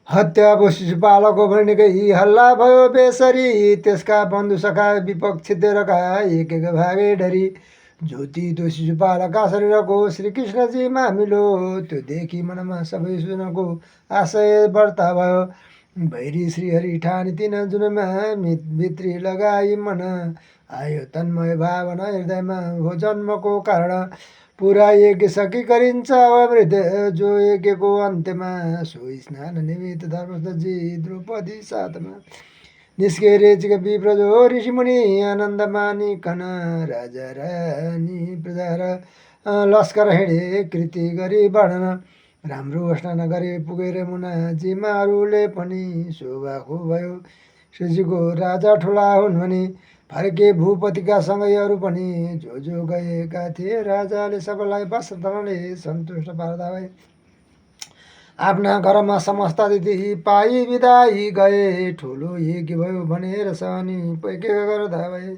हत्या शिशुपालको भनिकै हल्ला भयो बेसरी, त्यसका बन्धु सखा विपक्षी तेह्रका एक एक भागे डरी। ज्योति त्यो शिशुपालका शरीरको श्रीकृष्णजी मामिलो, त्यो देखि मनमा सबै सुनको आशय व्रता भयो। भैरी श्रीहरि ठानी तिन जुनमा भित्री लगाई मन, आयो तन्मय भावना हृदयमा हो जन्मको कारण। पुरा यज्ञ सकि गरिन्छ अवृद्ध, जो यज्ञको अन्त्यमा सोही स्नान निमित्त धर्मजी द्रौपदी साथमा। निस्के रेचिक विप्र जो ऋषिमुनि, आनन्द मानिकन राजा रानी प्रजा र लस्कर हिँडे कृति गरी वर्णन। राम्रो स्नान गरे पुगेर मुनाजीमाहरूले पनि शोभाको भयो, श्रीजीको राजा ठुला हुन् भनी। फर्के भूपतिका सँगै अरू पनि जो जो गएका थिए, राजाले सबैलाई वस्त्रधनले सन्तुष्ट पार्दा भए। आफ्ना घरमा समस्त अतिथि पाई बिदाई गए, ठुलो यज्ञ भयो भनेर सनी पैके गर्दा भए।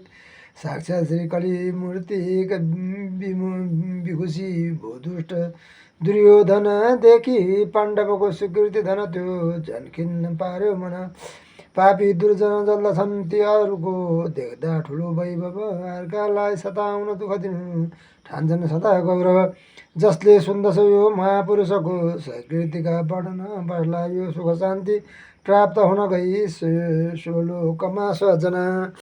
साक्षात् श्री कली मूर्ति विखुसी भो दुष्ट दुर्योधन देखि, पाण्डवको स्वीकृति धन त्यो झन्खिन्न पार्यो मन। पापी दुर्जन जल्दछन् ती अरूको देख्दा ठुलो वैभव, अर्कालाई सताउन दुःख दिनु ठान्छन् सदा गौरव। जसले सुन्दछ यो महापुरुषको संकृतिका वर्णन, बस्ला यो सुख शान्ति प्राप्त हुन गई सोलोकमा सजना।